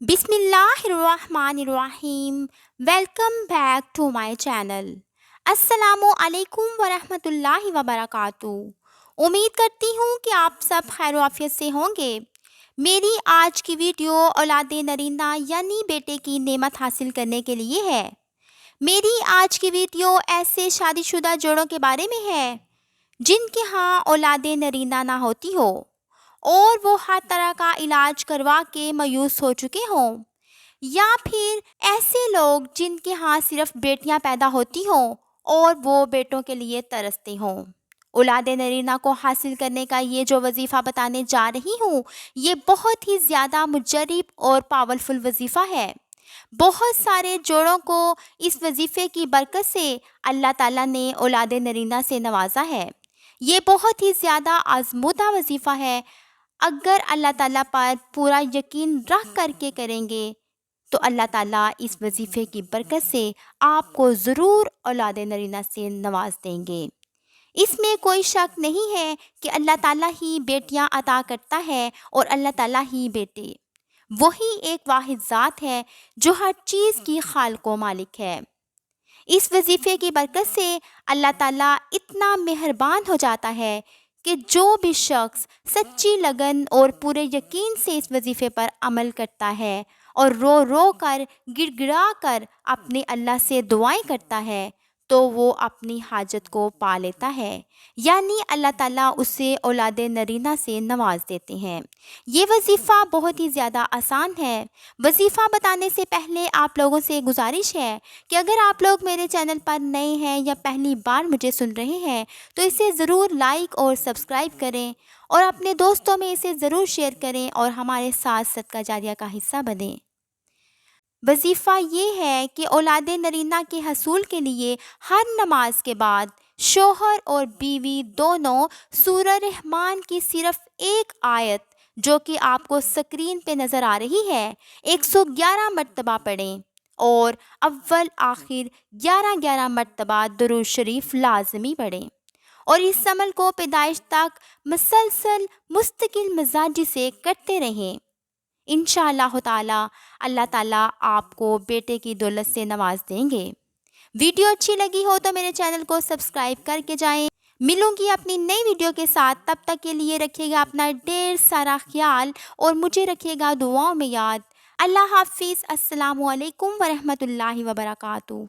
बिस्मिल्लाहिर्रहमानिर्रहीम। Welcome back to my channel. अस्सलामु अलैकुम वरहमतुल्लाहि वबरकातुहू। उम्मीद करती हूँ कि आप सब खैर आफियत से होंगे। मेरी आज की वीडियो औलाद नरीना यानी बेटे की नेमत हासिल करने के लिए है। मेरी आज की वीडियो ऐसे शादीशुदा जोड़ों के बारे में है जिनके यहाँ औलाद नरीना ना होती हो और वो हर तरह का इलाज करवा के मायूस हो चुके हों, या फिर ऐसे लोग जिनके यहाँ सिर्फ बेटियां पैदा होती हों और वो बेटों के लिए तरसते हों। औलाद नरीना को हासिल करने का ये जो वजीफ़ा बताने जा रही हूँ, ये बहुत ही ज़्यादा मुजर्रिब और पावरफुल वजीफ़ा है। बहुत सारे जोड़ों को इस वजीफ़े की बरकत से अल्लाह ताला ने औलाद नरीना से नवाजा है। ये बहुत ही ज़्यादा आज़मूदा वजीफ़ा है। अगर अल्लाह ताला पर पूरा यकीन रख करके करेंगे तो अल्लाह ताला इस वजीफ़े की बरकत से आपको ज़रूर औलाद नरीना से नवाज देंगे। इसमें कोई शक नहीं है कि अल्लाह ताला ही बेटियां अता करता है और अल्लाह ताला ही बेटे। वही एक वाहिद ज़ात है जो हर चीज़ की खालिक व मालिक है। इस वजीफ़े की बरकत से अल्लाह ताला इतना मेहरबान हो जाता है कि जो भी शख्स सच्ची लगन और पूरे यकीन से इस वजीफ़े पर अमल करता है और रो रो कर गिड़गिड़ा कर अपने अल्लाह से दुआएं करता है तो वो अपनी हाजत को पा लेता है, यानी अल्लाह ताला उसे औलाद नरीना से नवाज देते हैं। ये वजीफ़ा बहुत ही ज़्यादा आसान है। वजीफ़ा बताने से पहले आप लोगों से गुजारिश है कि अगर आप लोग मेरे चैनल पर नए हैं या पहली बार मुझे सुन रहे हैं तो इसे ज़रूर लाइक और सब्सक्राइब करें और अपने दोस्तों में इसे ज़रूर शेयर करें और हमारे साथ सदका जारिया का हिस्सा बनें। वजीफ़ा ये है कि औलाद नरीना के हसूल के लिए हर नमाज के बाद शोहर और बीवी दोनों सूरह रहमान की सिर्फ एक आयत, जो कि आपको स्क्रीन पे नज़र आ रही है, 111 मरतबा पढ़ें और अव्वल आखिर 11-11 मरतबा दुरूद शरीफ लाजमी पढ़ें और इस अमल को पैदाइश तक मुसलसल मुस्तकिल मिजाजी से करते रहें। इंशाअल्लाह ताला अल्लाह ताला आपको बेटे की दौलत से नवाज देंगे। वीडियो अच्छी लगी हो तो मेरे चैनल को सब्सक्राइब करके जाएं। मिलूंगी अपनी नई वीडियो के साथ, तब तक के लिए रखिएगा अपना ढेर सारा ख्याल और मुझे रखिएगा दुआओं में याद। अल्लाह हाफिज़। अस्सलामु अलैकुम वरहमतुल्लाहि वबरकातुहू।